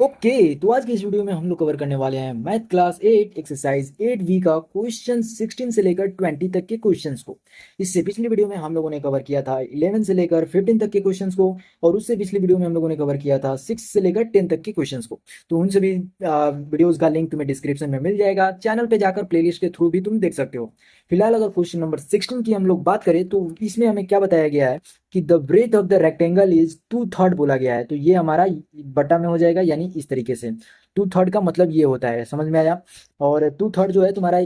Okay तो आज की इस वीडियो में हम लोग कवर करने वाले हैं मैथ क्लास 8 एक्सरसाइज 8 का क्वेश्चन 16 से लेकर 20 तक के क्वेश्चंस को। इससे पिछली वीडियो में हम लोगों ने कवर किया था 11 से लेकर 15 तक के क्वेश्चंस को, और उससे पिछली वीडियो में हम लोगों ने कवर किया था 6 से लेकर 10 तक के क्वेश्चंस को। तो उन सभी वीडियोज का लिंक तुम्हें डिस्क्रिप्शन में मिल जाएगा, चैनल पे जाकर प्लेलिस्ट के थ्रू भी तुम देख सकते हो। फिलहाल अगर क्वेश्चन नंबर 16 की हम लोग बात करें तो इसमें हमें क्या बताया गया है कि the breadth of the rectangle is 2/3 बोला गया है। तो ये हमारा बटा में हो जाएगा, यानी इस तरीके से 2/3 का मतलब ये होता है, समझ में आया। और 2/3 जो है तुम्हारा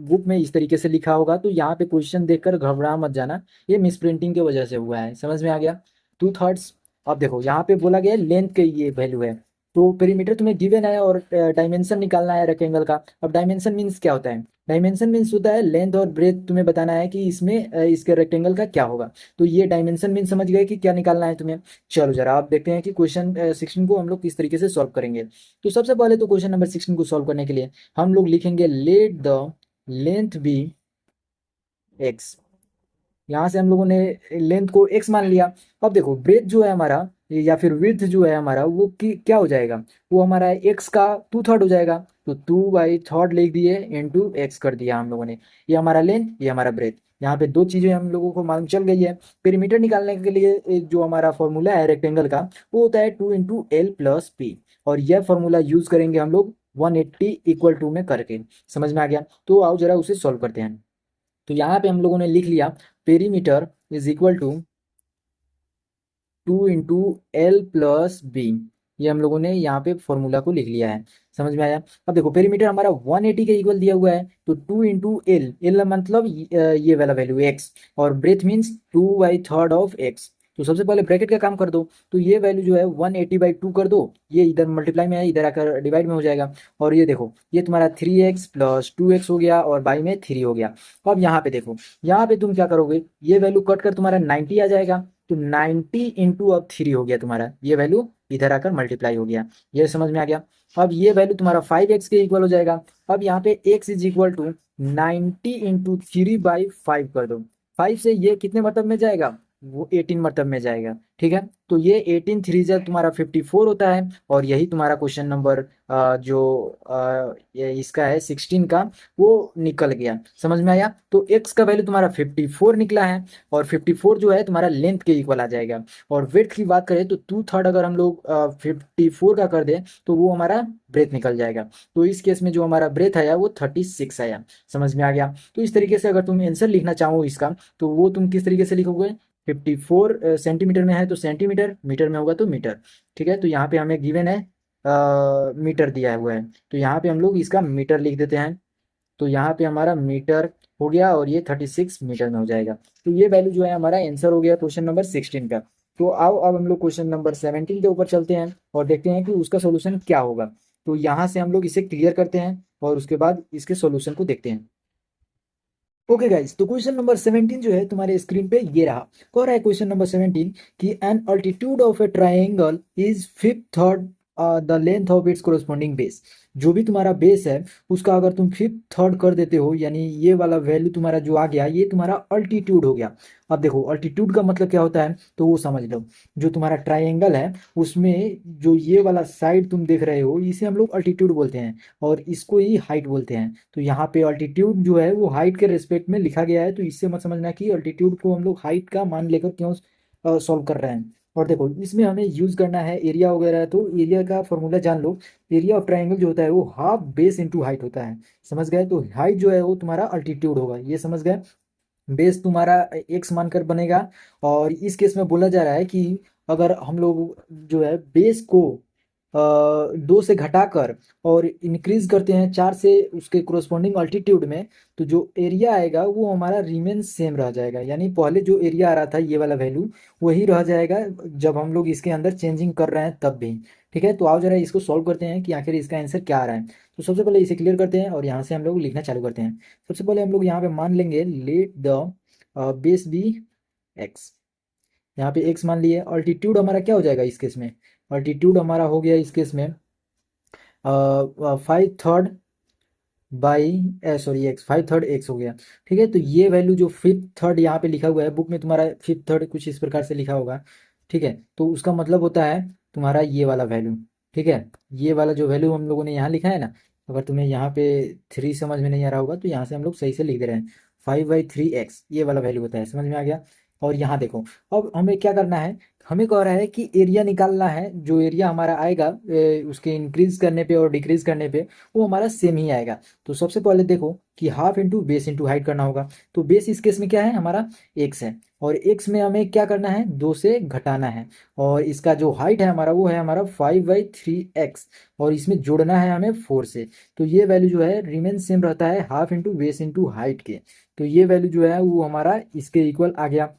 बुक में इस तरीके से लिखा होगा, तो यहाँ पे क्वेश्चन देखकर घबरा मत जाना, ये मिस प्रिंटिंग की वजह से हुआ है, समझ में आ गया। 2/3। अब देखो यहाँ पे बोला गया है लेंथ के ये वैल्यू है, तो पेरीमीटर तुम्हें गिवन है और डायमेंशन निकालना है रेक्टेंगल का। अब डायमेंशन मीन्स क्या होता है? डायमेंशन मीन्स होता है लेंथ और ब्रेथ, तुम्हें बताना है कि इसमें इसके रेक्टेंगल का क्या होगा। तो ये डायमेंशन मीन समझ गए कि क्या निकालना है तुम्हें। चलो जरा आप देखते हैं कि क्वेश्चन 16 को हम लोग किस तरीके से सॉल्व करेंगे। तो सबसे पहले तो क्वेश्चन नंबर 16 को सॉल्व करने के लिए हम लोग लिखेंगे let the length be X. यहाँ से हम लोगों ने लेंथ को x मान लिया। अब देखो ब्रेथ जो है हमारा या फिर विड्थ जो है हमारा वो क्या हो जाएगा, वो हमारा x का 2/3 हो जाएगा। तो 2/3 लिख दिए इंटू एक्स कर दिया हम लोगों ने। ये हमारा लेंथ, ये हमारा ब्रेथ। यहाँ पे दो चीजें हम लोगों को मालूम चल गई है। पेरीमीटर निकालने के लिए जो हमारा फॉर्मूला है रेक्टेंगल का, वो होता है 2 × L + P, और यह फॉर्मूला यूज करेंगे हम लोग 180 = 2 में करके। समझ में आ गया। तो आओ जरा उसे सॉल्व करते हैं। तो यहाँ पे हम लोगों ने लिख लिया perimeter is equal to 2 × L + B। ये हम लोगों ने यहाँ पे फॉर्मूला को लिख लिया है, समझ में आया। अब देखो पेरीमीटर हमारा 180 के इक्वल दिया हुआ है, तो 2 × L मतलब ये वाला वैल्यू x, और ब्रेथ मीन्स 2/3 ऑफ x। तो सबसे पहले ब्रैकेट का काम कर दो, तो ये वैल्यू जो है 180/2 कर दो, ये इधर मल्टीप्लाई में है, इधर आकर डिवाइड में हो जाएगा। और ये देखो ये तुम्हारा 3x + 2x हो गया, और बाई में 3 हो गया। अब यहाँ पे देखो, यहाँ पे तुम क्या करोगे, ये वैल्यू कट कर तुम्हारा 90 आ जाएगा। तो 90 इंटू अब 3 हो गया तुम्हारा, ये वैल्यू इधर आकर मल्टीप्लाई हो गया। ये समझ में आ गया। अब ये वैल्यू तुम्हारा 5x के इक्वल हो जाएगा। अब यहाँ पे x is equal to 90 into 3/5 कर दो। 5 से ये कितने मतलब में जाएगा, वो 18 मतलब में जाएगा। ठीक है, तो ये 18 3 जब तुम्हारा 54 होता है, और यही तुम्हारा क्वेश्चन नंबर जो ये इसका है 16 का, वो निकल गया। समझ में आया। तो x का वैल्यू तुम्हारा 54 निकला है, और 54 जो है तुम्हारा लेंथ के इक्वल आ जाएगा। और विड्थ की बात करें तो 2/3 अगर हम लोग 54 का कर दें तो वो हमारा ब्रेथ निकल जाएगा। तो इस केस में जो हमारा ब्रेथ आया वो 36 आया। समझ में आ गया। तो इस तरीके से अगर तुम आंसर लिखना चाहो इसका, तो वो तुम किस तरीके से लिखोगे, 54 सेंटीमीटर में है तो सेंटीमीटर, मीटर में होगा तो मीटर। ठीक है, तो यहाँ पे हमें गिवन है मीटर दिया हुआ है, तो यहाँ पे हम लोग इसका मीटर लिख देते हैं। तो यहाँ पे हमारा मीटर हो गया, और ये 36 मीटर में हो जाएगा। तो ये वैल्यू जो है हमारा आंसर हो गया क्वेश्चन नंबर 16 का। तो आओ अब हम लोग क्वेश्चन नंबर 17 के ऊपर चलते हैं और देखते हैं कि उसका सोल्यूशन क्या होगा। तो यहाँ से हम लोग इसे क्लियर करते हैं और उसके बाद इसके सोल्यूशन को देखते हैं। ओके गाइस, तो क्वेश्चन नंबर 17 जो है तुम्हारे स्क्रीन पे ये रहा। कह रहा है क्वेश्चन नंबर 17 कि an altitude of a triangle is 5/3 the length of its corresponding base. जो भी तुम्हारा बेस है उसका अगर तुम 5/3 कर देते हो, यानी ये वाला वैल्यू तुम्हारा जो आ गया, ये तुम्हारा अल्टीट्यूड हो गया। अब देखो अल्टीट्यूड का मतलब क्या होता है, तो वो समझ लो। जो तुम्हारा ट्राइंगल है उसमें जो ये वाला साइड तुम देख रहे हो, इसे हम लोग अल्टीट्यूड बोलते हैं, और इसको ही हाइट बोलते हैं। तो यहाँ पे अल्टीट्यूड जो है वो हाइट के रिस्पेक्ट में लिखा गया है, तो इससे मत समझना कि अल्टीट्यूड को हम लोग हाइट का मान लेकर क्यों सॉल्व कर रहे हैं। और देखो इसमें हमें यूज करना है एरिया वगैरह, तो एरिया का फॉर्मूला जान लो। एरिया ऑफ ट्राइंगल जो होता है वो हाफ बेस इंटू हाइट होता है। समझ गए। तो हाइट जो है वो तुम्हारा अल्टीट्यूड होगा, ये समझ गए। बेस तुम्हारा एक्स मानकर बनेगा। और इस केस में बोला जा रहा है कि अगर हम लोग जो है बेस को 2 से घटाकर और इंक्रीज करते हैं 4 से उसके कोरोस्पॉन्डिंग अल्टीट्यूड में, तो जो एरिया आएगा वो हमारा रिमेन सेम रह जाएगा। यानी पहले जो एरिया आ रहा था ये वाला वैल्यू वही रह जाएगा जब हम लोग इसके अंदर चेंजिंग कर रहे हैं तब भी। ठीक है, तो आओ जरा इसको सॉल्व करते हैं कि आखिर इसका आंसर क्या आ रहा है। तो सबसे पहले इसे क्लियर करते हैं और यहाँ से हम लोग लिखना चालू करते हैं। सबसे पहले हम लोग यहाँ पे मान लेंगे let the base be X. यहाँ पे एक्स मान लिए। अल्टीट्यूड हमारा क्या हो जाएगा इस केस में, अल्टीट्यूड हमारा हो गया इस केस में 5/3 बाई सॉरी एक्स, 5/3 एक्स हो गया। ठीक है, तो ये वैल्यू जो 5/3 यहाँ पे लिखा हुआ है बुक में तुम्हारा 5/3 कुछ इस प्रकार से लिखा होगा। ठीक है, तो उसका मतलब होता है तुम्हारा ये वाला वैल्यू। ठीक है। ये वाला जो वैल्यू हम लोगों ने यहाँ लिखा है ना, अगर तुम्हें यहाँ पे 3 समझ में नहीं आ रहा होगा तो यहाँ से हम लोग सही से लिख दे रहे हैं, 5/3x ये वाला वैल्यू होता है, समझ में आ गया। और यहाँ देखो, अब हमें क्या करना है, हमें कह रहा है कि एरिया निकालना है, जो एरिया हमारा आएगा उसके इंक्रीज करने पे और डिक्रीज करने पे वो हमारा सेम ही आएगा। तो सबसे पहले देखो कि half into base into height करना होगा। तो बेस इस केस में क्या है हमारा, एक्स है, और एक्स में हमें क्या करना है, 2 से घटाना है। और इसका जो हाइट है हमारा वो है हमारा 5/3x, और इसमें जोड़ना है हमें 4 से। तो ये वैल्यू जो है रिमेन सेम रहता है half into base into height के। तो ये वैल्यू जो है वो हमारा इसके इक्वल आ गया।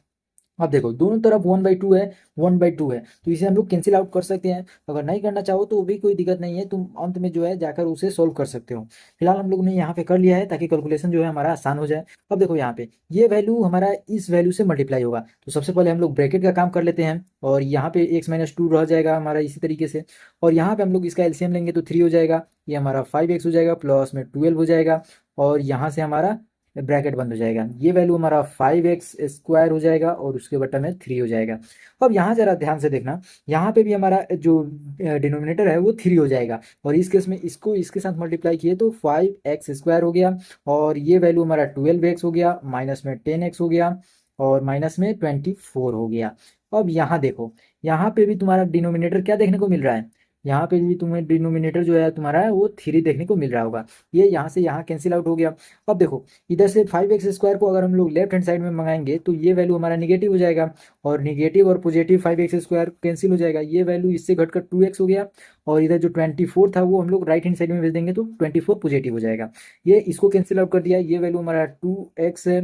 अब देखो दोनों तरफ 1/2 है, 1/2 है, तो इसे हम लोग कैंसिल आउट कर सकते हैं। अगर नहीं करना चाहो तो वो भी कोई दिक्कत नहीं है, तुम अंत में जो है जाकर उसे सोल्व कर सकते हो। फिलहाल हम लोग ने यहाँ पे कर लिया है ताकि कैलकुलेशन जो है हमारा आसान हो जाए। अब देखो यहाँ पे ये वैल्यू हमारा इस वैल्यू से मल्टीप्लाई होगा, तो सबसे पहले हम लोग ब्रैकेट का काम कर लेते हैं, और यहाँ पे x-2 रह जाएगा हमारा इसी तरीके से। और यहाँ पे हम लोग इसका एलसीएम लेंगे तो 3 हो जाएगा, ये हमारा 5x हो जाएगा, प्लस में 12 हो जाएगा, और यहाँ से हमारा ब्रैकेट बंद हो जाएगा। ये वैल्यू हमारा 5x² हो जाएगा, और उसके बटा में 3 हो जाएगा। अब यहाँ जरा ध्यान से देखना, यहाँ पे भी हमारा जो डिनोमिनेटर है वो 3 हो जाएगा, और इस केस में इसको इसके साथ मल्टीप्लाई किए तो 5x² हो गया, और ये वैल्यू हमारा 12x हो गया, माइनस में 10x हो गया, और माइनस में 24 हो गया। अब यहाँ देखो, यहाँ पे भी तुम्हारा डिनोमिनेटर क्या देखने को मिल रहा है, यहाँ पे भी तुम्हें डिनोमिनेटर जो है तुम्हारा वो 3 देखने को मिल रहा होगा। ये यहाँ से यहाँ कैंसिल आउट हो गया। अब देखो इधर से 5x² को अगर हम लोग लेफ्ट हैंड साइड में मंगाएंगे तो ये वैल्यू हमारा निगेटिव हो जाएगा, और निगेटिव और पॉजिटिव 5x² कैंसिल हो जाएगा, ये वैल्यू इससे घटकर 2x हो गया, और इधर जो 24 था वो हम लोग राइट हैंड साइड में भेज देंगे तो 24 पॉजिटिव हो जाएगा। ये इसको कैंसिल आउट कर दिया, ये वैल्यू हमारा 2x है,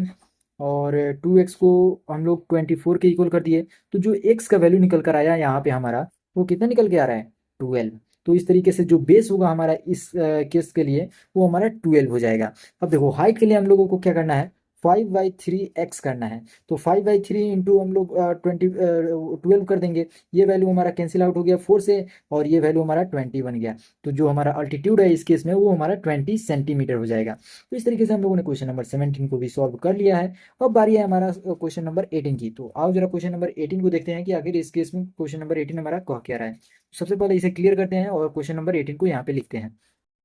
और 2x को हम लोग 24 के इक्वल कर दिए, तो जो x का वैल्यू निकल कर आया यहाँ पे हमारा, वो कितना निकल के आ रहा है, 12। तो इस तरीके से जो बेस होगा हमारा इस केस के लिए वो हमारा 12 हो जाएगा। अब देखो हाइट के लिए हम लोगों को क्या करना है, 5/3x करना है, तो 5/3 इंटू हम लोग 12 कर देंगे, ये वैल्यू हमारा कैंसिल आउट हो गया 4 से, और ये वैल्यू हमारा 20 बन गया। तो जो हमारा अल्टीट्यूड है इस केस में वो हमारा 20 सेंटीमीटर हो जाएगा। तो इस तरीके से हम लोगों ने क्वेश्चन नंबर 17 को भी सॉल्व कर लिया है। अब बारी है हमारा क्वेश्चन नंबर 18 की, तो आओ जरा क्वेश्चन नंबर 18 को देखते हैं कि आखिर इस केस में क्वेश्चन नंबर 18 हमारा कह क्या रहा है। सबसे पहले इसे क्लियर करते हैं और क्वेश्चन नंबर 18 को यहाँ पे लिखते हैं।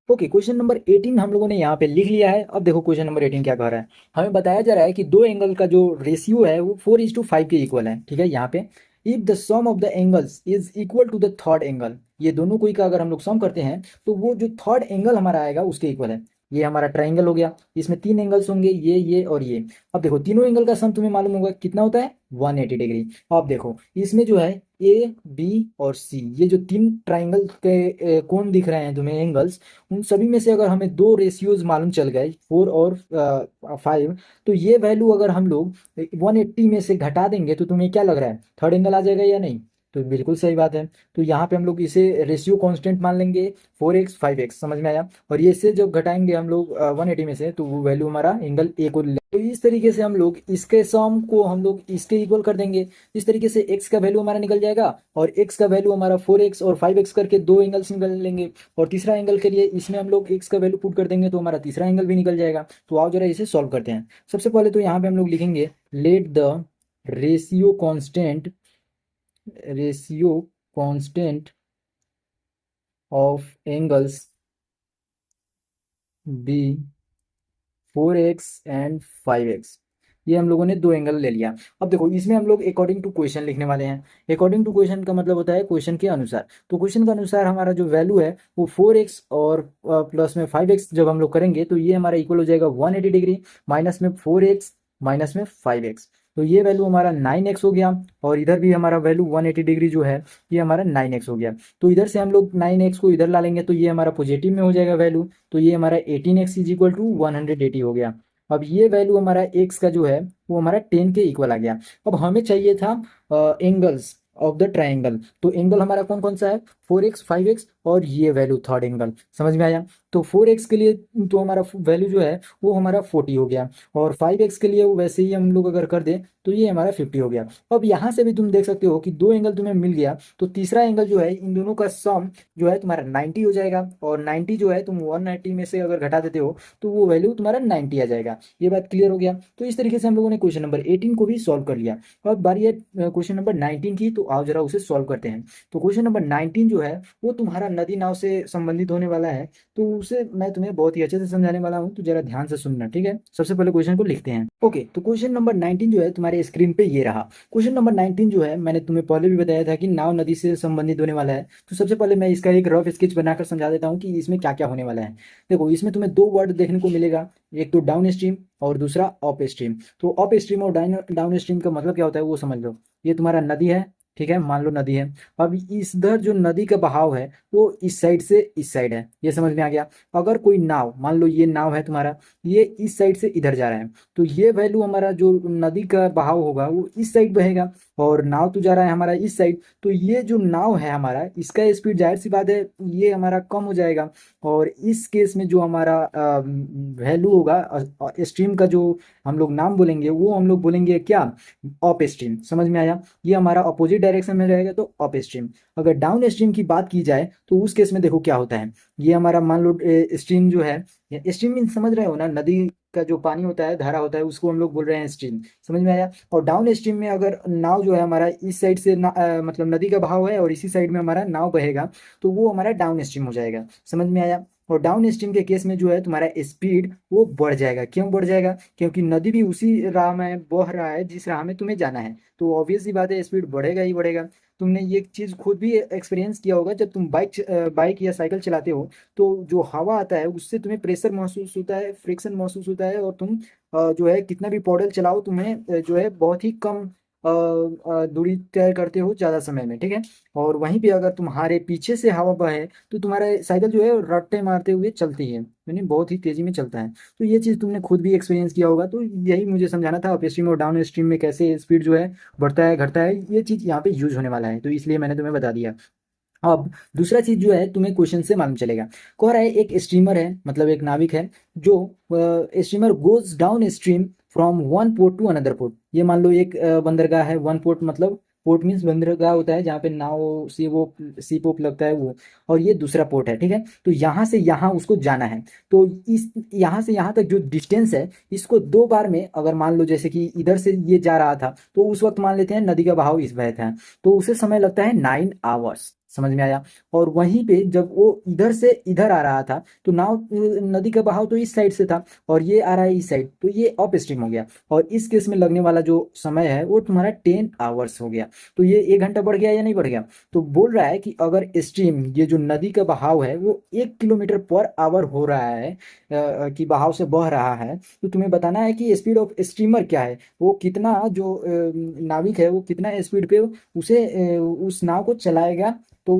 ओके, क्वेश्चन नंबर 18 हम लोगों ने यहाँ पे लिख लिया है। अब देखो क्वेश्चन नंबर 18 क्या कह रहा है, हमें बताया जा रहा है कि दो एंगल का जो रेशियो है वो 4:5 के इक्वल है। ठीक है, यहाँ पे if the sum of the angles is equal to the third angle, ये दोनों कोई का अगर हम लोग सम करते हैं तो वो जो थर्ड एंगल हमारा आएगा उसके इक्वल है। ये हमारा ट्राइंगल हो गया, इसमें 3 एंगल्स होंगे, ये और ये। अब देखो तीनों एंगल का सम तुम्हें मालूम होगा कितना होता है, 180 डिग्री। अब देखो इसमें जो है ए बी और सी, ये जो 3 ट्राइंगल के कोण दिख रहे हैं तुम्हें एंगल्स, उन सभी में से अगर हमें 2 रेशियोज मालूम चल गए 4 और 5, तो ये वैल्यू अगर हम लोग 180 में से घटा देंगे तो तुम्हें क्या लग रहा है, थर्ड एंगल आ जाएगा या नहीं। तो बिल्कुल सही बात है, तो यहाँ पे हम लोग इसे रेशियो कांस्टेंट मान लेंगे 4x 5x, समझ में आया। और ये से जब घटाएंगे हम लोग 180 में से तो वो वैल्यू हमारा एंगल ए को ले, तो इस तरीके से हम लोग इसके सम को हम लोग इसके इक्वल कर देंगे। इस तरीके से x का वैल्यू हमारा निकल जाएगा, और x का वैल्यू हमारा 4x और 5x करके 2 एंगल्स निकल लेंगे, और तीसरा एंगल के लिए इसमें हम लोग x का वैल्यू पुट कर देंगे तो हमारा तीसरा एंगल भी निकल जाएगा। तो आओ जरा इसे सॉल्व करते हैं। सबसे पहले तो यहाँ पे हम लोग लिखेंगे let the ratio constant ratio constant of angles be 4x and 5x। ये हम लोगों ने 2 एंगल ले लिया। अब देखो इसमें हम लोग अकॉर्डिंग टू क्वेश्चन लिखने वाले हैं। अकॉर्डिंग टू क्वेश्चन का मतलब होता है क्वेश्चन के अनुसार। तो क्वेश्चन के अनुसार हमारा जो वैल्यू है वो 4x और प्लस में 5x जब हम लोग करेंगे तो ये हमारा इक्वल हो जाएगा 180 डिग्री, माइनस में 4x माइनस में 5x, तो ये वैल्यू हमारा 9x हो गया, और इधर भी हमारा वैल्यू 180 डिग्री जो है ये हमारा 9x हो गया। तो इधर से हम लोग 9x को इधर ला लेंगे तो ये हमारा पॉजिटिव में हो जाएगा वैल्यू, तो ये हमारा 18x इज इक्वल टू 180 हो गया। अब ये वैल्यू हमारा x का जो है वो हमारा 10 के इक्वल आ गया। अब हमें चाहिए था एंगल्स ऑफ द ट्राइंगल, तो एंगल हमारा कौन कौन सा है, 4x 5x और ये वैल्यू थर्ड एंगल, समझ में आया। तो 4x के लिए तो हमारा वैल्यू जो है वो हमारा 40 हो गया, और 5x के लिए वैसे ही हम लोग अगर कर दें तो ये हमारा 50 हो गया। अब यहाँ से भी तुम देख सकते हो कि 2 एंगल तुम्हें मिल गया, तो तीसरा एंगल जो है इन दोनों का सम जो है तुम्हारा 90 हो जाएगा, और 90 जो है तुम 190 में से अगर घटा देते हो तो वो वैल्यू तुम्हारा 90 आ जाएगा। ये बात क्लियर हो गया। तो इस तरीके से हम लोगों ने क्वेश्चन नंबर 18 को भी सॉल्व कर लिया। अब बारी है क्वेश्चन नंबर 19 की, तो आओ जरा उसे सॉल्व करते हैं। तो क्वेश्चन नंबर 19 जो है वो तुम्हारा नदी नाव से संबंधित होने वाला है, तो उसे मैं तुम्हें बहुत ही अच्छे से समझाने वाला हूँ, तो जरा ध्यान से सुनना, ठीक है। सबसे पहले क्वेश्चन को लिखते हैं। ओके, तो क्वेश्चन नंबर 19 जो है तुम्हारे स्क्रीन पे ये रहा। क्वेश्चन नंबर 19 जो है मैंने तुम्हें पहले भी बताया था कि नाव नदी से संबंधित होने वाला है। तो सबसे पहले मैं इसका एक रफ स्केच बनाकर समझा देता हूँ कि इसमें क्या क्या होने वाला है। देखो, इसमें तुम्हें दो वर्ड देखने को मिलेगा, एक तो डाउन स्ट्रीम और दूसरा अप स्ट्रीम। तो अप स्ट्रीम और डाउन स्ट्रीम का मतलब क्या होता है वो समझ लो। ये तुम्हारा नदी है, ठीक है, मान लो नदी है। अब इस इधर जो नदी का बहाव है वो इस साइड से इस साइड है, ये समझ में आ गया। अगर कोई नाव, मान लो ये नाव है तुम्हारा, ये इस साइड से इधर जा रहा है, तो ये वैल्यू हमारा जो नदी का बहाव होगा वो इस साइड बहेगा, और नाव तो जा रहा है हमारा इस साइड, तो ये जो नाव है हमारा, इसका स्पीड जाहिर सी बात है ये हमारा कम हो जाएगा। और इस केस में जो हमारा वैल्यू होगा स्ट्रीम का, जो हम लोग नाम बोलेंगे वो हम लोग बोलेंगे क्या, अप स्ट्रीम। समझ में आया, ये हमारा अपोजिट डायरेक्शन में रहेगा तो अप स्ट्रीम। अगर डाउन स्ट्रीम की बात की जाए तो उस केस में देखो क्या होता है। ये हमारा मान लो स्ट्रीम जो है, स्ट्रीम मीन समझ रहे हो ना, नदी का जो पानी होता है, धारा होता है, उसको हम लोग बोल रहे हैं स्ट्रीम। समझ में आया। और डाउन स्ट्रीम में अगर नाव जो है हमारा इस साइड से मतलब नदी का बहाव है और इसी साइड में हमारा नाव बहेगा, तो वो हमारा डाउन स्ट्रीम हो जाएगा। समझ में आया। और डाउन स्ट्रीम के केस में जो है तुम्हारा स्पीड वो बढ़ जाएगा। क्यों बढ़ जाएगा? क्योंकि नदी भी उसी राह में बह रहा है जिस राह में तुम्हें जाना है, तो ऑब्वियस सी बात है स्पीड बढ़ेगा ही बढ़ेगा। तुमने ये चीज़ खुद भी एक्सपीरियंस किया होगा, जब तुम बाइक या साइकिल चलाते हो तो जो हवा आता है उससे तुम्हें प्रेशर महसूस होता है, फ्रिक्शन महसूस होता है, और तुम जो है कितना भी पॉडल चलाओ तुम्हें जो है बहुत ही कम दूरी तय करते हो ज़्यादा समय में, ठीक है। और वहीं पे अगर तुम्हारे पीछे से हवा बहे तो तुम्हारा साइकिल जो है रट्टे मारते हुए चलती है, यानी बहुत ही तेजी में चलता है। तो ये चीज़ तुमने खुद भी एक्सपीरियंस किया होगा, तो यही मुझे समझाना था अप स्ट्रीम और डाउन स्ट्रीम में कैसे स्पीड जो है बढ़ता है घटता है, ये चीज़ यहाँ पे यूज होने वाला है, तो इसलिए मैंने तुम्हें बता दिया। अब दूसरा चीज जो है तुम्हें क्वेश्चन से मालूम चलेगा। कह रहा है एक स्ट्रीमर है, मतलब एक नाविक है, जो streamer goes down stream from one port to another port. ये मान लो एक बंदरगाह है, वन पोर्ट मतलब पोर्ट मीन्स बंदरगाह होता है जहाँ पे नाव सी वो सी पोप लगता है वो, और ये दूसरा पोर्ट है, ठीक है। तो यहाँ से यहाँ उसको जाना है, तो इस यहाँ से यहाँ तक जो डिस्टेंस है इसको दो बार में, अगर मान लो जैसे कि इधर से ये जा रहा था तो उस वक्त मान लेते हैं नदी का बहाव इस बह था, तो उसे समय लगता है 9 आवर्स। समझ में आया। और वहीं पे जब वो इधर से इधर आ रहा था तो नाव नदी का बहाव तो इस साइड से था और ये आ रहा है इस साइड, तो ये अप स्ट्रीम हो गया। और इस केस में लगने वाला जो समय है वो तुम्हारा 10 आवर्स हो गया। तो ये 1 घंटा बढ़ गया या नहीं बढ़ गया? तो बोल रहा है कि अगर स्ट्रीम, ये जो नदी का बहाव है वो 1 किलोमीटर पर आवर हो रहा है, कि बहाव से बह रहा है, तो तुम्हें बताना है कि स्पीड ऑफ स्ट्रीमर क्या है, वो कितना जो नाविक है वो कितना स्पीड पे उसे उस नाव को चलाएगा। तो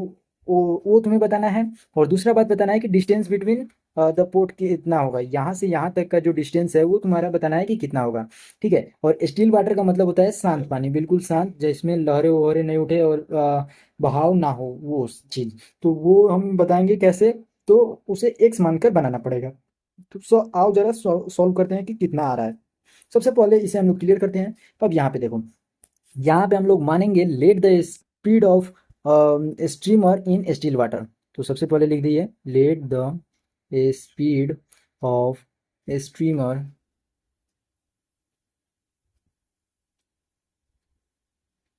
वो तुम्हें बताना है। और दूसरा बात बताना है कि डिस्टेंस बिटवीन द पोर्ट कितना होगा, यहाँ से यहाँ तक का जो डिस्टेंस है वो तुम्हारा बताना है कि कितना होगा, ठीक है। और स्टिल वाटर का मतलब होता है शांत पानी, बिल्कुल शांत, जिसमें लहरें वहरे नहीं उठे और बहाव ना हो, वो चीज़। तो वो हम बताएंगे कैसे, तो उसे एक्स मानकर बनाना पड़ेगा। तो आओ जरा सॉल्व करते हैं कि कितना आ रहा है। सबसे पहले इसे हम लोग क्लियर करते हैं। तो अब यहाँ पे देखो, यहाँ पे हम लोग मानेंगे let the speed of streamer in still water. तो सबसे पहले लिख दिए let the speed of streamer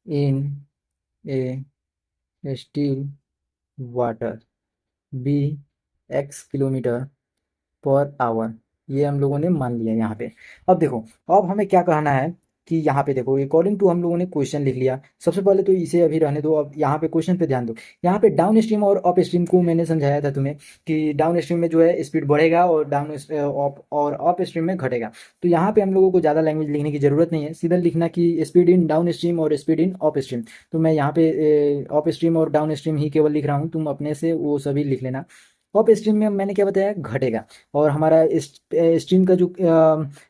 in a still water be X kilometre per hour. ये हम लोगों ने मान लिया यहाँ पे। अब देखो, अब हमें क्या कहना है कि यहाँ पे देखो अकॉर्डिंग टू हम लोगों ने क्वेश्चन लिख लिया। सबसे पहले तो इसे अभी रहने दो, अब यहाँ पे क्वेश्चन पे ध्यान दो। यहाँ पे डाउन स्ट्रीम और अप स्ट्रीम को मैंने समझाया था तुम्हें कि डाउन स्ट्रीम में जो है स्पीड बढ़ेगा और अप स्ट्रीम में घटेगा। तो यहाँ पे हम लोगों को ज़्यादा लैंग्वेज लिखने की जरूरत नहीं है, सीधा लिखना कि स्पीड इन डाउन स्ट्रीम और स्पीड इन अप स्ट्रीम। तो मैं यहाँ पे अप स्ट्रीम और डाउन स्ट्रीम ही केवल लिख रहा हूँ, तुम अपने से वो सभी लिख लेना। अप स्ट्रीम में मैंने क्या बताया, घटेगा। और हमारा स्ट्रीम का जो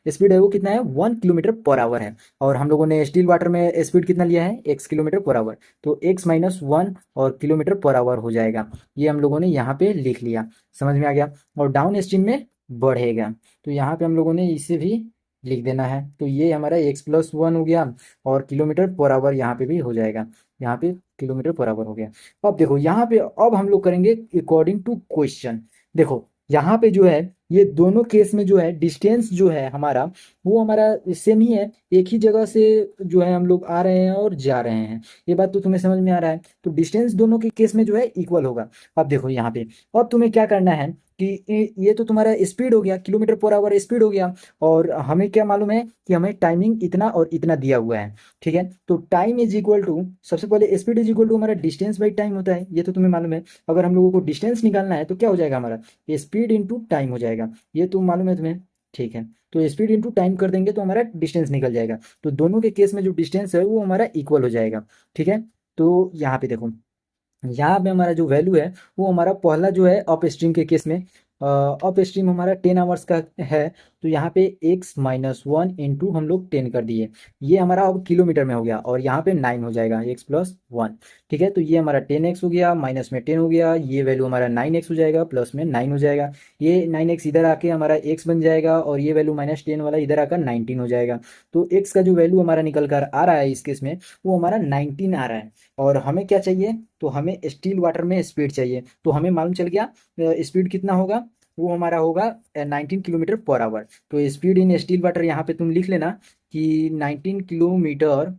स्पीड है वो कितना है, 1 किलोमीटर पर आवर है। और हम लोगों ने स्टील वाटर में स्पीड कितना लिया है, x किलोमीटर पर आवर। तो x-1 और किलोमीटर पर आवर हो जाएगा। ये हम लोगों ने यहाँ पे लिख लिया, समझ में आ गया। और डाउन स्ट्रीम में बढ़ेगा, तो यहाँ पे हम लोगों ने इसे भी लिख देना है। तो ये हमारा x+1 हो गया, और किलोमीटर पर आवर यहाँ पे भी हो जाएगा, यहाँ पे किलोमीटर पर आवर हो गया। अब देखो यहाँ पे, अब हम लोग करेंगे अकॉर्डिंग टू क्वेश्चन। देखो यहाँ पे जो है ये दोनों केस में जो है डिस्टेंस जो है हमारा, वो हमारा सेम ही है। एक ही जगह से जो है हम लोग आ रहे हैं और जा रहे हैं। ये बात तो तुम्हें समझ में आ रहा है। तो डिस्टेंस दोनों के केस में जो है इक्वल होगा। अब देखो यहाँ पे, अब तुम्हें क्या करना है कि ये तो तुम्हारा स्पीड हो गया, किलोमीटर पर आवर स्पीड हो गया। और हमें क्या मालूम है कि हमें टाइमिंग इतना और इतना दिया हुआ है। ठीक है, तो टाइम इज इक्वल टू, सबसे पहले स्पीड इज इक्वल टू हमारा डिस्टेंस बाई टाइम होता है, ये तो तुम्हें मालूम है। अगर हम लोगों को डिस्टेंस निकालना है तो क्या हो जाएगा हमारा, स्पीड इंटू टाइम हो जाएगा। ये तो मालूम है तुम्हें। ठीक है, तो स्पीड इंटू टाइम कर देंगे तो हमारा डिस्टेंस निकल जाएगा। तो दोनों के केस में जो डिस्टेंस है वो हमारा इक्वल हो जाएगा। ठीक है, तो यहाँ पे देखो, यहाँ पे हमारा जो वैल्यू है वो हमारा पहला जो है अप स्ट्रीम के केस में, अप स्ट्रीम हमारा 10 आवर्स का है। तो यहाँ पे x-1 इंटू हम लोग 10 कर दिए। ये हमारा अब किलोमीटर में हो गया, और यहाँ पे 9 हो जाएगा, x+1। ठीक है, तो ये हमारा 10x हो गया, माइनस में 10 हो गया, ये वैल्यू हमारा 9x हो जाएगा, प्लस में 9 हो जाएगा। ये 9x इधर आके हमारा x बन जाएगा, और ये वैल्यू -10 वाला इधर आकर 19 हो जाएगा। तो x का जो वैल्यू हमारा निकल कर आ रहा है इस केस में, वो हमारा 19 आ रहा है। और हमें क्या चाहिए, तो हमें स्टिल वाटर में स्पीड चाहिए। तो हमें मालूम चल गया स्पीड कितना होगा, वो हमारा होगा 19 किलोमीटर पर आवर। तो स्पीड इन स्टिल वाटर यहाँ पे तुम लिख लेना कि 19 किलोमीटर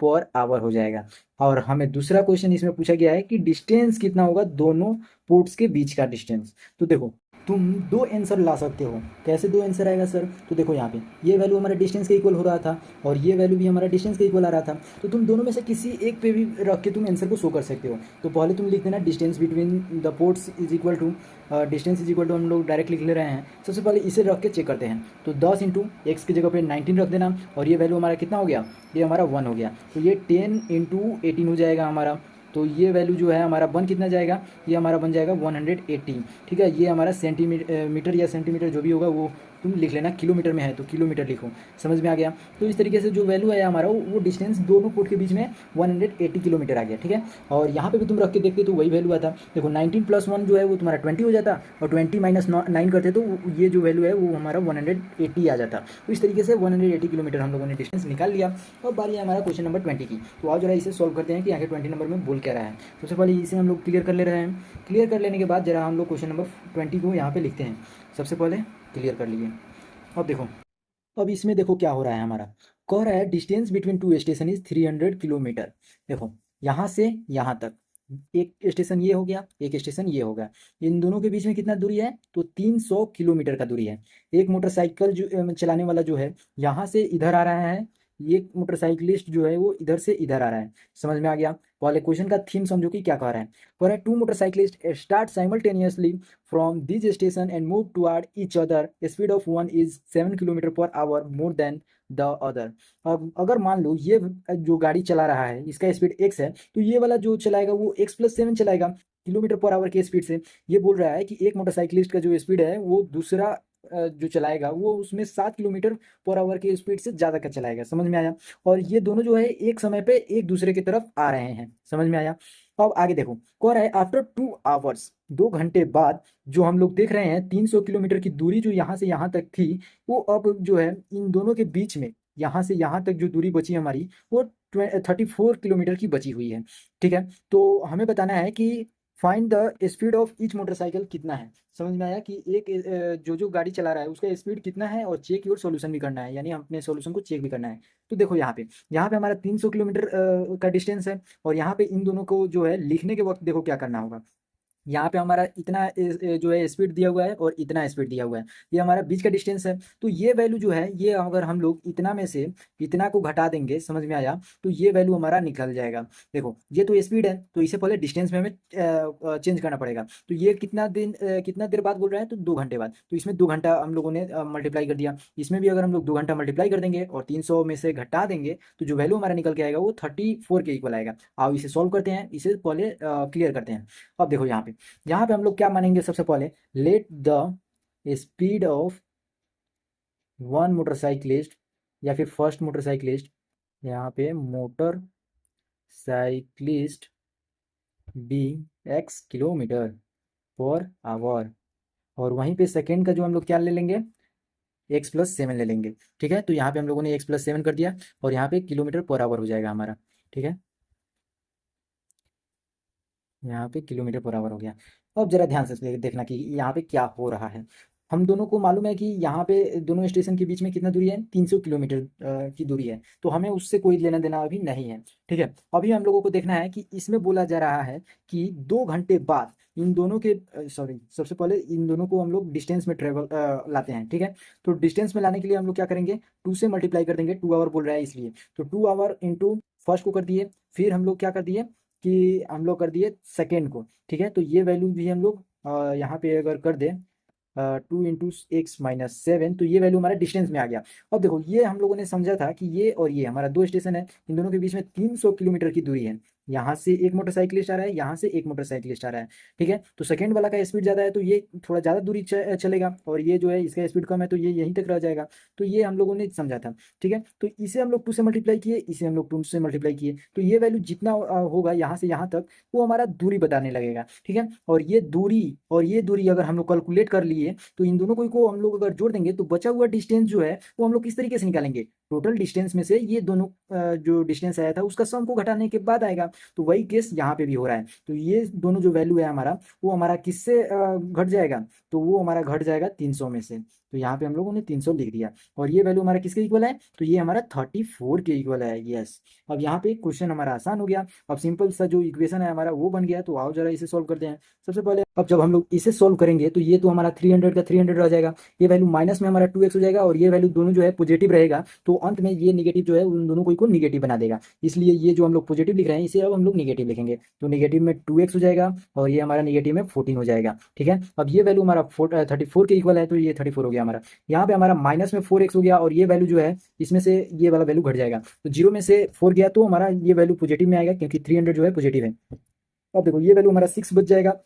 पर आवर हो जाएगा। और हमें दूसरा क्वेश्चन इसमें पूछा गया है कि डिस्टेंस कितना होगा दोनों पोर्ट्स के बीच का डिस्टेंस। तो देखो, तुम दो आंसर ला सकते हो। कैसे दो आंसर आएगा सर, तो देखो यहाँ पे ये वैल्यू हमारा डिस्टेंस के इक्वल हो रहा था, और ये वैल्यू भी हमारा डिस्टेंस के इक्वल आ रहा था। तो तुम दोनों में से किसी एक पे भी रख के तुम आंसर को शो कर सकते हो। तो पहले तुम लिख देना distance between the ports is equal to, distance is equal to हम लोग डायरेक्ट लिख ले रहे हैं। सबसे पहले इसे रख के चेक करते हैं। तो 10 इंटू एक्स की जगह पे 19 रख देना, और ये वैल्यू हमारा कितना हो गया, ये हमारा 1 हो गया। तो ये 10 इंटू 18 हो जाएगा हमारा। तो ये वैल्यू जो है हमारा बन कितना जाएगा, ये हमारा बन जाएगा 180। ठीक है, ये हमारा सेंटीमीटर या सेंटीमीटर जो भी होगा वो तुम लिख लेना, किलोमीटर में है तो किलोमीटर लिखो। समझ में आ गया। तो इस तरीके से जो वैल्यू है हमारा वो डिस्टेंस दोनों पोर्ट के बीच में 180 किलोमीटर आ गया। ठीक है, और यहाँ पे भी तुम रख के देखते तो वही वैल्यू आता। देखो 19+1 जो है वो तुम्हारा 20 हो जाता, और 20 - 9 करते तो ये जो वैल्यू है वो हमारा 180 आ जाता। तो इस तरीके से 180 किलोमीटर हम लोगों ने डिस्टेंस निकाल लिया। और बारी है हमारा क्वेश्चन नंबर 20 की। तो आओ जरा इसे सॉल्व करते हैं कि आगे 20 नंबर में बोल क्या रहा है। सबसे पहले इसे हम लोग क्लियर कर ले रहे हैं। क्लियर कर लेने के बाद जरा हम लोग क्वेश्चन नंबर 20 को यहाँ पे लिखते हैं। सबसे पहले क्लियर कर लिए। अब देखो, अब इसमें देखो क्या हो रहा है हमारा, कह रहा है distance between two station is 300 kilometre. देखो, यहाँ से यहाँ तक एक स्टेशन ये हो गया, एक स्टेशन ये हो गया। इन दोनों के बीच में कितना दूरी है, तो 300 किलोमीटर का दूरी है। एक मोटरसाइकिल जो चलाने वाला जो है यहाँ से इधर आ रहा है, एक मोटरसाइकिलिस्ट जो है वो इधर से इधर आ रहा है। समझ में आ गया। पहले क्वेश्चन का थीम समझो कि क्या कह रहा है। कह रहा है two motorcyclist start simultaneously from this station and move toward each other. Speed of one is 7 kilometre per our more than the other. अब अगर मान लो ये जो गाड़ी चला रहा है इसका स्पीड x है, तो ये वाला जो चलाएगा वो x+7 चलाएगा किलोमीटर पर आवर के स्पीड से। ये बोल रहा है कि एक मोटरसाइकिलिस्ट का जो स्पीड है वो दूसरा जो चलाएगा वो उसमें 7 किलोमीटर पर आवर के स्पीड से ज़्यादा का चलाएगा। समझ में आया। और ये दोनों जो है एक समय पे एक दूसरे की तरफ आ रहे हैं। समझ में आया। अब आगे देखो, कह रहा है आफ्टर 2 आवर्स, 2 घंटे बाद जो हम लोग देख रहे हैं 300 किलोमीटर की दूरी जो यहाँ से यहाँ तक थी, वो अब जो है इन दोनों के बीच में यहाँ से यहाँ तक जो दूरी बची हमारी वो 34 किलोमीटर की बची हुई है। ठीक है, तो हमें बताना है कि find the speed of each motorcycle कितना है। समझ में आया कि एक जो जो गाड़ी चला रहा है उसका स्पीड कितना है, और चेक योर सॉल्यूशन भी करना है, यानी अपने सॉल्यूशन को चेक भी करना है। तो देखो यहाँ पे हमारा 300 किलोमीटर का डिस्टेंस है, और यहाँ पे इन दोनों को जो है लिखने के वक्त देखो क्या करना होगा। यहाँ पे हमारा इतना जो है स्पीड दिया हुआ है और इतना स्पीड दिया हुआ है, ये हमारा बीच का डिस्टेंस है। तो ये वैल्यू जो है ये अगर हम लोग इतना में से इतना को घटा देंगे, समझ में आया, तो ये वैल्यू हमारा निकल जाएगा। देखो ये तो स्पीड है, तो इसे पहले डिस्टेंस में हमें चेंज करना पड़ेगा। तो ये कितना देर बाद बोल रहा है, तो 2 घंटे बाद। तो इसमें 2 घंटा हम लोगों ने मल्टीप्लाई कर दिया। इसमें भी अगर हम लोग 2 घंटा मल्टीप्लाई कर देंगे और 300 में से घटा देंगे, तो जो वैल्यू हमारा निकल के आएगा वो 34 के इक्वल आएगा। आओ इसे सॉल्व करते हैं, इसे पहले क्लियर करते हैं। अब देखो यहाँ पे हम लोग क्या मानेंगे, सबसे पहले let the speed of one motorcyclist, या फिर फर्स्ट मोटरसाइकिलिस्ट, यहाँ पे motorcyclist be x kilometre per hour. और वहीं पे सेकेंड का जो हम लोग क्या ले लेंगे, x+7 ले लेंगे। ठीक है, तो यहाँ पे हम लोगों ने x+7 कर दिया, और यहाँ पे किलोमीटर पर आवर हो जाएगा हमारा। ठीक है, यहाँ पे किलोमीटर पर आवर हो गया। अब जरा ध्यान से देखना कि यहाँ पे क्या हो रहा है। हम दोनों को मालूम है कि यहाँ पे दोनों स्टेशन के बीच में कितना दूरी है, 300 किलोमीटर की दूरी है, तो हमें उससे कोई लेना देना अभी नहीं है। ठीक है, अभी हम लोगों को देखना है कि इसमें बोला जा रहा है कि 2 घंटे बाद इन दोनों के सॉरी, सबसे पहले इन दोनों को हम लोग डिस्टेंस में ट्रेवल लाते हैं। ठीक है, तो डिस्टेंस में लाने के लिए हम लोग क्या करेंगे, 2 से मल्टीप्लाई कर देंगे, 2 आवर बोल रहा है इसलिए, तो 2 आवर इंटू फर्स्ट को कर दिए, फिर हम लोग क्या कर दिए कि हम लोग कर दिए सेकेंड को। ठीक है, तो ये वैल्यू भी हम लोग यहाँ पे अगर कर दें 2 × x - 7, तो ये वैल्यू हमारा डिस्टेंस में आ गया। अब देखो ये हम लोगों ने समझा था कि ये और ये हमारा 2 स्टेशन है, इन दोनों के बीच में 300 किलोमीटर की दूरी है। यहाँ से एक मोटरसाइकिलिस्ट आ रहा है, यहाँ से एक मोटरसाइकिलिस्ट आ रहा है। ठीक है, तो सेकंड वाला का स्पीड ज़्यादा है तो ये थोड़ा ज़्यादा दूरी चलेगा, और ये जो है इसका स्पीड कम है तो ये यहीं तक रह जाएगा। तो ये हम लोगों ने समझा था। ठीक है, तो इसे हम लोग 2 से मल्टीप्लाई किए, इसे हम लोग 2 से मल्टीप्लाई किए, तो ये वैल्यू जितना होगा यहाँ से यहाँ तक, वो हमारा दूरी बताने लगेगा। ठीक है, और ये दूरी अगर हम लोग कैलकुलेट कर लिए तो इन दोनों को हम लोग अगर जोड़ देंगे तो बचा हुआ डिस्टेंस जो है वो हम लोग किस तरीके से निकालेंगे, टोटल डिस्टेंस में से ये दोनों जो डिस्टेंस आया था उसका सम को घटाने के बाद आएगा। तो वही केस यहाँ पे भी हो रहा है। तो ये दोनों जो वैल्यू है हमारा, वो हमारा किससे घट जाएगा, तो वो हमारा घट जाएगा 300 में से। तो यहाँ पे हम लोगों ने 300 लिख दिया, और ये वैल्यू हमारा किसके इक्वल है, तो ये हमारा 34 के इक्वल है। यस, अब यहाँ पे क्वेश्चन हमारा आसान हो गया। अब सिंपल सा जो इक्वेशन है हमारा वो बन गया। तो आओ जरा इसे सॉल्व करते हैं। सबसे पहले अब जब हम लोग इसे सॉल्व करेंगे तो ये तो हमारा 300 का 300 रह जाएगा, ये वैल्यू माइनस में हमारा 2x हो जाएगा, और ये वैल्यू दोनों जो है पॉजिटिव रहेगा, तो अंत में ये निगेटिव जो है उन दोनों को निगेटिव बना देगा। इसलिए ये जो हम लोग पॉजिटिव लिख रहे हैं इसे अब हम लोग निगेटिव लिखेंगे, तो निगेटिव में 2x हो जाएगा, और ये हमारा निगेटिव में 14 हो जाएगा। ठीक है, अब ये वैल्यू हमारा 34 के इक्वल है, तो ये 34 हो गया हमारा। यहाँ पे हमारा माइनस में 4x हो गया, और ये वैल्यू जो है इसमें से ये वाला वैल्यू घट जाएगा, तो 0 में से 4 गया तो हमारा ये वैल्यू पॉजिटिव में आएगा, क्योंकि 300 जो है पॉजिटिव है। अब देखो ये वैल्यू हमारा 6 बच जाएगा,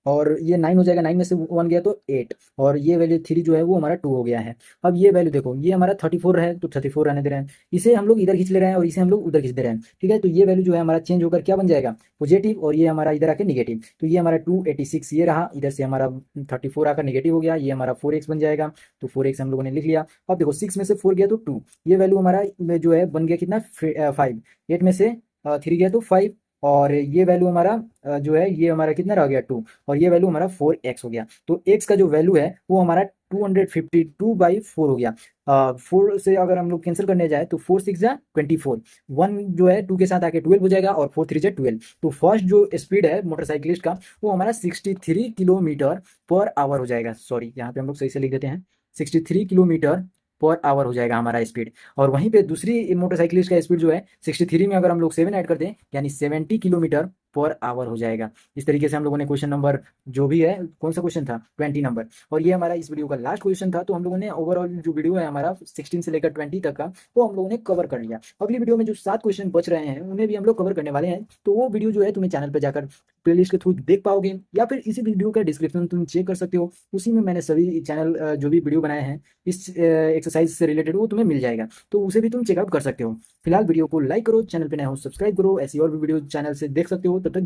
और ये 9 हो जाएगा, 9 में से 1 गया तो 8, और ये वैल्यू 3 जो है वो हमारा 2 हो गया है। अब ये वैल्यू देखो, ये हमारा 34 है तो 34 रहने दे रहे हैं, इसे हम लोग इधर खींच ले रहे हैं और इसे हम लोग उधर खींच दे रहे हैं। ठीक है, तो ये वैल्यू जो है हमारा चेंज होकर क्या बन जाएगा, पॉजिटिव, और ये हमारा इधर आके निगेटिव। तो ये हमारा 286 ये रहा, इधर से हमारा 34 आकर निगेटिव हो गया, ये हमारा 4x बन जाएगा, तो 4x हम लोगों ने लिख लिया। अब देखो 6 में से 4 गया तो 2, ये वैल्यू हमारा जो है बन गया कितना, 5, 8 में से 3 गया तो 5, और ये वैल्यू हमारा जो है ये हमारा कितना रह गया 2, और ये वैल्यू हमारा 4x हो गया। तो x का जो वैल्यू है वो हमारा 252/4 हो गया। 4 से अगर हम लोग कैंसिल करने जाए तो 4 6 जा 24, 1 जो है 2 के साथ आके 12 हो जाएगा, और 4 3 जा 12। तो फर्स्ट जो स्पीड है मोटरसाइकिलिस्ट का वो हमारा 63 किलोमीटर पर आवर हो जाएगा। सॉरी, यहाँ पे हम लोग सही से लिख देते हैं, 63 किलोमीटर पर आवर हो जाएगा हमारा स्पीड। और वहीं पे दूसरी मोटरसाइकिलिस्ट का स्पीड जो है 63 में अगर हम लोग 7 ऐड कर दें, यानी 70 किलोमीटर पर आवर हो जाएगा। इस तरीके से हम लोगों ने क्वेश्चन नंबर जो भी है, कौन सा क्वेश्चन था, 20 नंबर, और ये हमारा इस वीडियो का लास्ट क्वेश्चन था। तो हम लोगों ने ओवरऑल जो वीडियो है हमारा 16 से लेकर 20 तक का, वो हम लोगों ने कवर कर लिया। अगली वीडियो में जो 7 क्वेश्चन बच रहे हैं उन्हें भी हम लोग कवर करने वाले हैं। तो वो वीडियो जो है तुम्हें चैनल पर जाकर प्लेलिस्ट के थ्रू देख पाओगे, या फिर इसी वीडियो का डिस्क्रिप्शन तुम चेक कर सकते हो, उसी में मैंने सभी चैनल जो भी वीडियो बनाए हैं इस एक्सरसाइज से रिलेटेड वो तुम्हें मिल जाएगा, तो उसे भी तुम चेकआउट कर सकते हो। फिलहाल वीडियो को लाइक करो, चैनल पे नए हो सब्सक्राइब करो, ऐसी और भी वीडियो चैनल से देख सकते हो। तब तक